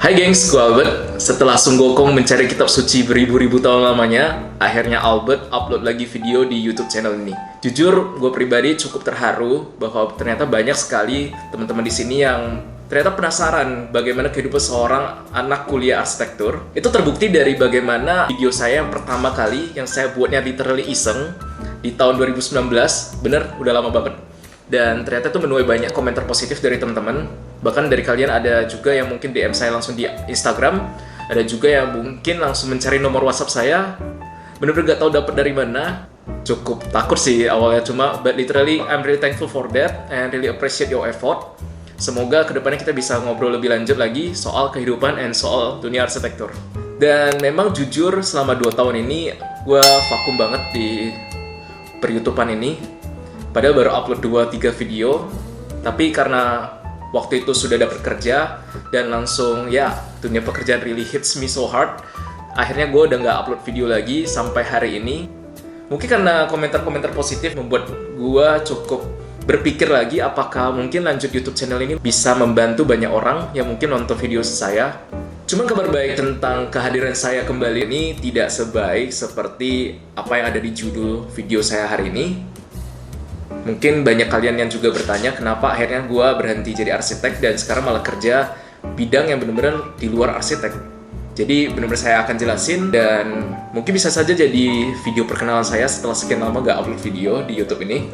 Hai gengs, gue Albert. Setelah Sunggokong mencari kitab suci beribu-ribu tahun lamanya, akhirnya Albert upload lagi video di YouTube channel ini. Jujur, gue pribadi cukup terharu bahwa ternyata banyak sekali teman-teman di sini yang ternyata penasaran bagaimana kehidupan seorang anak kuliah arsitektur. Itu terbukti dari bagaimana video saya yang pertama kali yang saya buatnya literally iseng di tahun 2019, bener, udah lama banget. Dan ternyata itu menuai banyak komentar positif dari teman-teman. Bahkan dari kalian ada juga yang mungkin DM saya langsung di Instagram, ada juga yang mungkin langsung mencari nomor WhatsApp saya. Bener-bener gak tahu dapat dari mana. Cukup takut sih awalnya, cuma but literally I'm really thankful for that and really appreciate your effort. Semoga kedepannya kita bisa ngobrol lebih lanjut lagi soal kehidupan and soal dunia arsitektur. Dan memang jujur selama 2 tahun ini gue vakum banget di per-YouTubean ini. Padahal baru upload 2-3 video, tapi karena waktu itu sudah dapat kerja dan langsung ya dunia pekerjaan really hits me so hard, akhirnya gue udah nggak upload video lagi sampai hari ini. Mungkin karena komentar-komentar positif membuat gue cukup berpikir lagi apakah mungkin lanjut YouTube channel ini bisa membantu banyak orang yang mungkin nonton video saya. Cuman kabar baik tentang kehadiran saya kembali ini tidak sebaik seperti apa yang ada di judul video saya hari ini. Mungkin banyak kalian yang juga bertanya kenapa akhirnya gue berhenti jadi arsitek dan sekarang malah kerja bidang yang benar-benar di luar arsitek. Jadi benar-benar saya akan jelasin dan mungkin bisa saja jadi video perkenalan saya setelah sekian lama gak upload video di YouTube ini.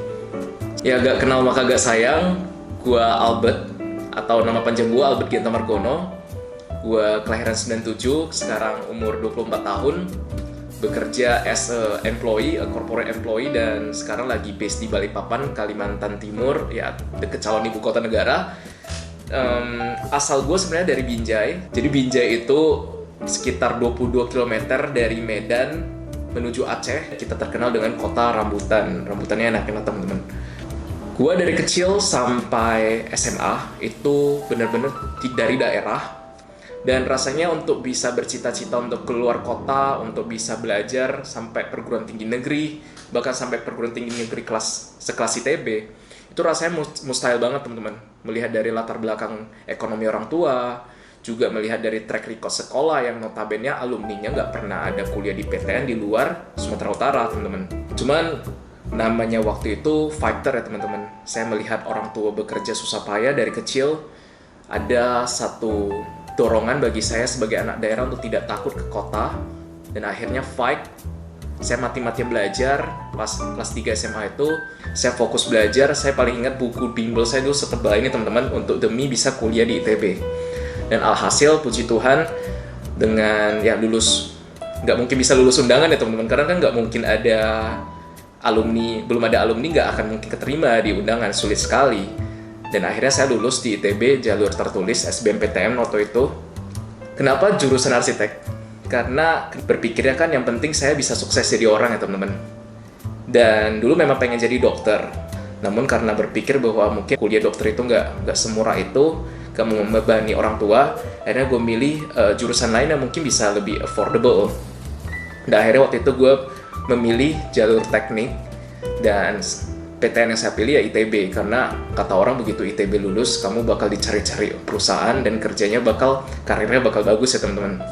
Ya gak kenal maka gak sayang, gue Albert atau nama panjang gue Albert Genta Margono. Gue kelahiran 97, sekarang umur 24 tahun. Bekerja as a employee, a corporate employee, dan sekarang lagi based di Balikpapan, Kalimantan Timur, ya deket calon ibu kota negara. Asal gue sebenarnya dari Binjai. Jadi Binjai itu sekitar 22 km dari Medan menuju Aceh. Kita terkenal dengan kota rambutan. Rambutannya enak-enak teman-teman. Gue dari kecil sampai SMA itu benar-benar dari daerah. Dan rasanya untuk bisa bercita-cita untuk keluar kota, untuk bisa belajar sampai perguruan tinggi negeri, bahkan sampai perguruan tinggi negeri sekelas ITB, itu rasanya mustahil banget teman-teman. Melihat dari latar belakang ekonomi orang tua, juga melihat dari track record sekolah yang notabene alumninya nggak pernah ada kuliah di PTN di luar Sumatera Utara teman-teman. Cuman namanya waktu itu fighter ya teman-teman. Saya melihat orang tua bekerja susah payah dari kecil, ada satu dorongan bagi saya sebagai anak daerah untuk tidak takut ke kota dan akhirnya fight. Saya mati-matian belajar pas kelas 3 SMA itu saya fokus belajar. Saya paling ingat buku bimbel saya dulu setebal ini teman-teman untuk demi bisa kuliah di ITB. Dan alhasil puji Tuhan dengan ya lulus, nggak mungkin bisa lulus undangan ya teman-teman karena kan nggak mungkin ada alumni, belum ada alumni nggak akan mungkin keterima di undangan, sulit sekali. Dan akhirnya saya lulus di ITB jalur tertulis SBMPTN waktu itu. Kenapa jurusan arsitek? Karena berpikirnya kan yang penting saya bisa sukses jadi orang ya teman-teman. Dan dulu memang pengen jadi dokter. Namun karena berpikir bahwa mungkin kuliah dokter itu nggak semurah itu, gak mau membebani orang tua, akhirnya gue milih jurusan lain yang mungkin bisa lebih affordable. Dan akhirnya waktu itu gue memilih jalur teknik dan PTN yang saya pilih ya ITB karena kata orang begitu ITB lulus kamu bakal dicari-cari perusahaan dan kerjanya karirnya bakal bagus ya teman-teman.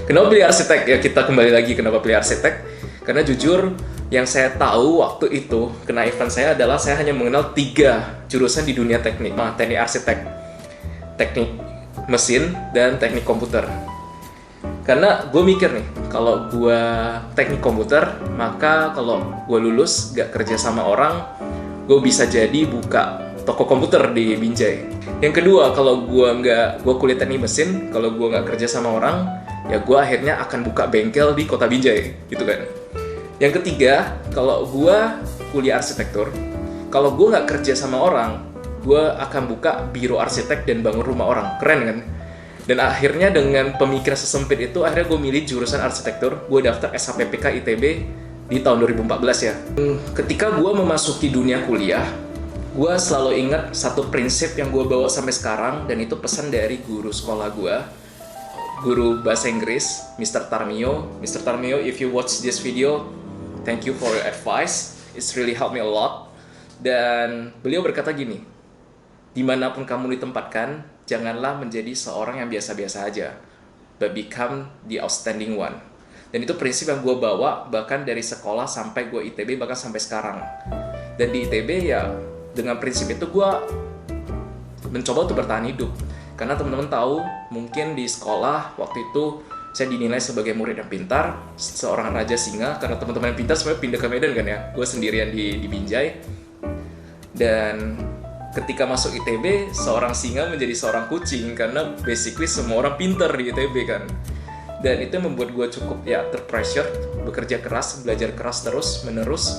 Kenapa pilih arsitek? Ya kita kembali lagi kenapa pilih arsitek? Karena jujur yang saya tahu waktu itu kenaifan saya adalah saya hanya mengenal 3 jurusan di dunia teknik. Teknik arsitek, teknik mesin, dan teknik komputer. Karena gue mikir nih, kalau gue teknik komputer, maka kalau gue lulus gak kerja sama orang, gue bisa jadi buka toko komputer di Binjai. Yang kedua, kalau gue kuliah teknik mesin, kalau gue gak kerja sama orang, ya gue akhirnya akan buka bengkel di kota Binjai, gitu kan. Yang ketiga, kalau gue kuliah arsitektur, kalau gue gak kerja sama orang, gue akan buka biro arsitek dan bangun rumah orang. Keren kan? Dan akhirnya dengan pemikiran sesempit itu, akhirnya gue milih jurusan arsitektur. Gue daftar SHPPK ITB di tahun 2014 ya. Ketika gue memasuki dunia kuliah, gue selalu ingat satu prinsip yang gue bawa sampai sekarang, dan itu pesan dari guru sekolah gue, guru bahasa Inggris, Mr. Tarmio. Mr. Tarmio, if you watch this video, thank you for your advice. It's really helped me a lot. Dan beliau berkata gini, dimanapun kamu ditempatkan, janganlah menjadi seorang yang biasa-biasa aja, but become the outstanding one. Dan itu prinsip yang gue bawa bahkan dari sekolah sampai gue ITB, bahkan sampai sekarang. Dan di ITB ya dengan prinsip itu gue mencoba untuk bertahan hidup. Karena teman-teman tahu mungkin di sekolah waktu itu saya dinilai sebagai murid yang pintar, seorang raja singa, karena teman-teman yang pintar semuanya pindah ke Medan kan ya, gue sendirian di Binjai. Dan ketika masuk ITB, seorang singa menjadi seorang kucing, karena basically semua orang pintar di ITB kan. Dan itu membuat gue cukup ya terpressure, bekerja keras, belajar keras terus menerus,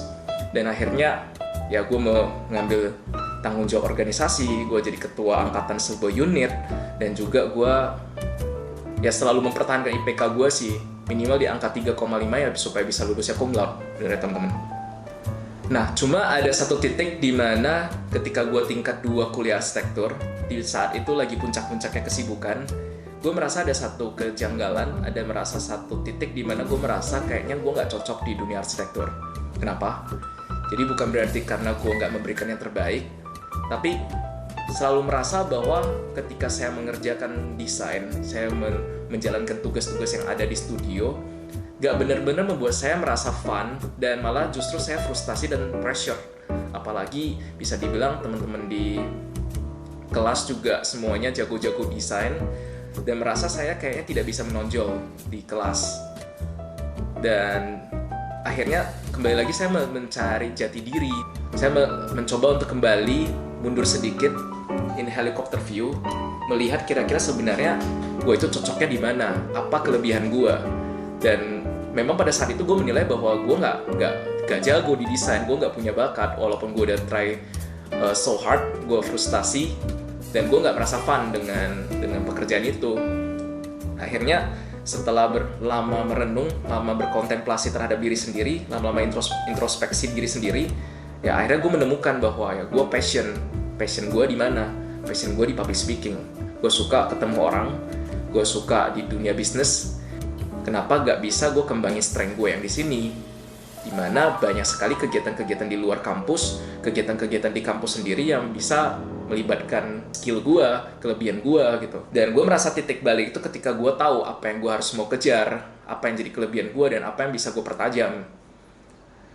dan akhirnya ya gue mengambil tanggung jawab organisasi, gue jadi ketua angkatan sebuah unit, dan juga gue ya selalu mempertahankan IPK gue sih minimal di angka 3,5 ya supaya bisa lulusnya cum laude dari teman-teman. Nah, cuma ada satu titik di mana ketika gue tingkat 2 kuliah arsitektur, di saat itu lagi puncak-puncaknya kesibukan, gue merasa ada satu kejanggalan, ada merasa satu titik di mana gue merasa kayaknya gue nggak cocok di dunia arsitektur. Kenapa? Jadi bukan berarti karena gue nggak memberikan yang terbaik, tapi selalu merasa bahwa ketika saya mengerjakan desain, saya menjalankan tugas-tugas yang ada di studio, gak benar-benar membuat saya merasa fun, dan malah justru saya frustasi dan pressure. Apalagi bisa dibilang teman-teman di kelas juga semuanya jago-jago desain, dan merasa saya kayaknya tidak bisa menonjol di kelas. Dan akhirnya kembali lagi saya mencari jati diri. Saya mencoba untuk kembali mundur sedikit in helicopter view, melihat kira-kira sebenarnya gue itu cocoknya di mana, apa kelebihan gue. Dan memang pada saat itu gue menilai bahwa gue nggak jago di desain, gue nggak punya bakat, walaupun gue udah try so hard, gue frustasi, dan gue nggak merasa fun dengan pekerjaan itu. Akhirnya setelah lama merenung, lama berkontemplasi terhadap diri sendiri, lama-lama introspeksi diri sendiri, ya akhirnya gue menemukan bahwa ya gue passion gue di mana? Passion gue di public speaking. Gue suka ketemu orang, gue suka di dunia bisnis. Kenapa gak bisa gue kembangin strength gue yang di sini? Dimana banyak sekali kegiatan-kegiatan di luar kampus, kegiatan-kegiatan di kampus sendiri yang bisa melibatkan skill gue, kelebihan gue gitu. Dan gue merasa titik balik itu ketika gue tahu apa yang gue harus mau kejar, apa yang jadi kelebihan gue, dan apa yang bisa gue pertajam.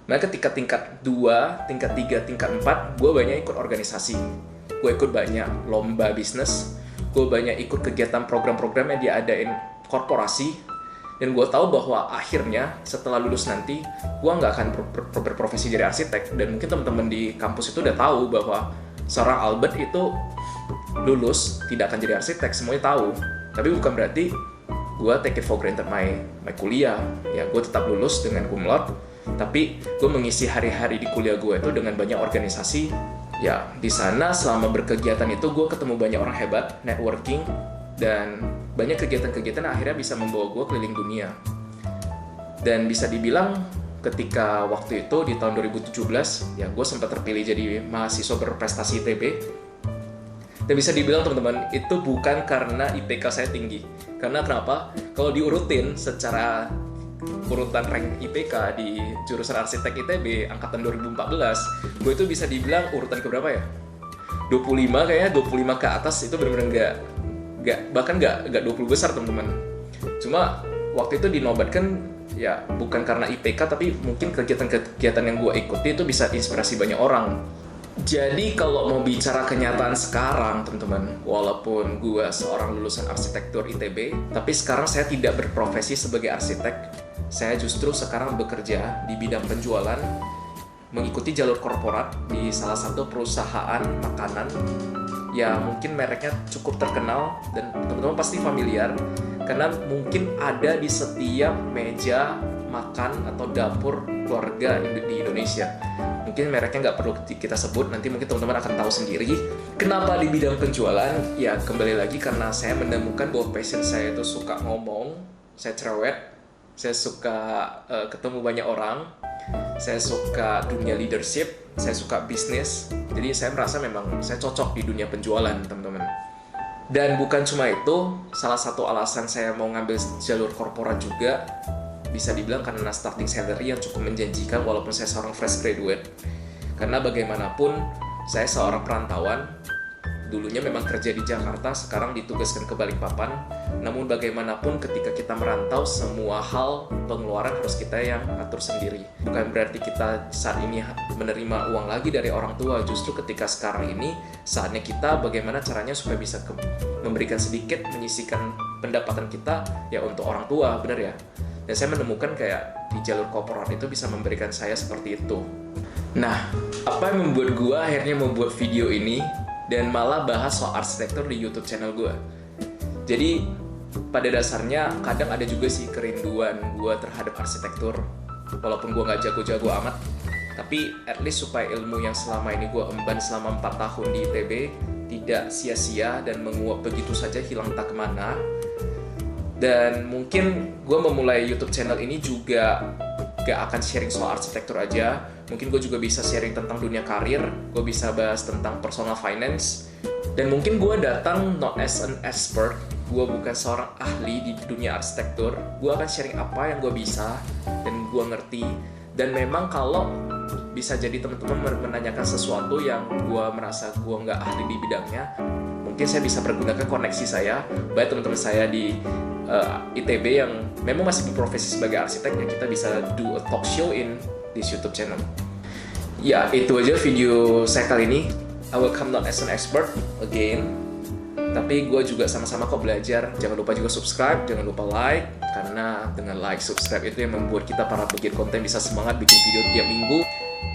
Nah, ketika tingkat 2, tingkat 3, tingkat 4, gue banyak ikut organisasi. Gue ikut banyak lomba bisnis, gue banyak ikut kegiatan program-program yang diadain korporasi, dan gue tahu bahwa akhirnya setelah lulus nanti, gue nggak akan berprofesi jadi arsitek. Dan mungkin teman-teman di kampus itu udah tahu bahwa seorang Albert itu lulus tidak akan jadi arsitek, semuanya tahu. Tapi bukan berarti gue take it for granted my kuliah. Ya, gue tetap lulus dengan cum laude, tapi gue mengisi hari-hari di kuliah gue itu dengan banyak organisasi. Ya, di sana selama berkegiatan itu gue ketemu banyak orang hebat, networking, dan banyak kegiatan-kegiatan yang akhirnya bisa membawa gue keliling dunia. Dan bisa dibilang ketika waktu itu di tahun 2017, ya gue sempat terpilih jadi mahasiswa berprestasi ITB. Dan bisa dibilang teman-teman, itu bukan karena IPK saya tinggi. Karena kenapa? Kalau diurutin secara urutan rank IPK di jurusan arsitek ITB angkatan 2014, gue itu bisa dibilang urutan keberapa ya? 25 kayaknya, 25 ke atas. Itu benar-benar bahkan nggak 20 besar teman-teman. Cuma waktu itu dinobatkan ya bukan karena IPK, tapi mungkin kegiatan-kegiatan yang gue ikuti itu bisa inspirasi banyak orang. Jadi kalau mau bicara kenyataan sekarang teman-teman, walaupun gue seorang lulusan arsitektur ITB, tapi sekarang saya tidak berprofesi sebagai arsitek. Saya justru sekarang bekerja di bidang penjualan, mengikuti jalur korporat di salah satu perusahaan makanan ya mungkin mereknya cukup terkenal dan teman-teman pasti familiar karena mungkin ada di setiap meja makan atau dapur keluarga di Indonesia. Mungkin mereknya nggak perlu kita sebut, nanti mungkin teman-teman akan tahu sendiri. Kenapa di bidang penjualan? Ya kembali lagi karena saya menemukan bahwa passion saya itu suka ngomong, saya cerewet, saya suka ketemu banyak orang, saya suka dunia leadership, saya suka bisnis. Jadi saya merasa memang saya cocok di dunia penjualan, teman-teman. Dan bukan cuma itu, salah satu alasan saya mau ngambil jalur korporat juga bisa dibilang karena starting salary yang cukup menjanjikan walaupun saya seorang fresh graduate. Karena bagaimanapun saya seorang perantauan dulunya memang kerja di Jakarta, sekarang ditugaskan ke Balikpapan. Namun bagaimanapun ketika kita merantau, semua hal pengeluaran harus kita yang atur sendiri. Bukan berarti kita saat ini menerima uang lagi dari orang tua, justru ketika sekarang ini saatnya kita bagaimana caranya supaya bisa memberikan sedikit, menyisihkan pendapatan kita ya untuk orang tua, benar ya? Dan saya menemukan kayak di jalur korporat itu bisa memberikan saya seperti itu. Nah, apa yang membuat gue akhirnya membuat video ini dan malah bahas soal arsitektur di YouTube channel gue? Jadi, pada dasarnya kadang ada juga sih kerinduan gue terhadap arsitektur. Walaupun gue nggak jago-jago amat, tapi at least supaya ilmu yang selama ini gue emban selama 4 tahun di ITB tidak sia-sia dan menguap begitu saja hilang entah kemana. Dan mungkin gue memulai YouTube channel ini juga gak akan sharing soal arsitektur aja. Mungkin gue juga bisa sharing tentang dunia karir, gue bisa bahas tentang personal finance, dan mungkin gue datang not as an expert, gue bukan seorang ahli di dunia arsitektur. Gue akan sharing apa yang gue bisa dan gue ngerti. Dan memang kalau bisa jadi teman-teman menanyakan sesuatu yang gue merasa gue nggak ahli di bidangnya, mungkin saya bisa pergunakan koneksi saya, baik teman-teman saya di ITB yang memang masih berprofesi sebagai arsitek, ya kita bisa do a talk show in this YouTube channel. Ya, itu aja video saya kali ini. I will come not as an expert again, tapi gue juga sama-sama kok belajar. Jangan lupa juga subscribe, jangan lupa like, karena dengan like, subscribe itu yang membuat kita para pegiat konten bisa semangat bikin video tiap minggu.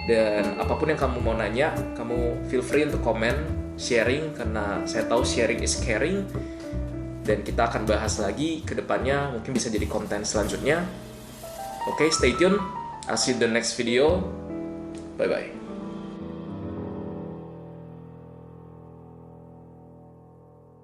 Dan apapun yang kamu mau nanya, kamu feel free untuk komen, sharing, karena saya tahu sharing is caring. Dan kita akan bahas lagi ke depannya, mungkin bisa jadi konten selanjutnya. Oke, stay tune. I'll see you in the next video. Bye-bye.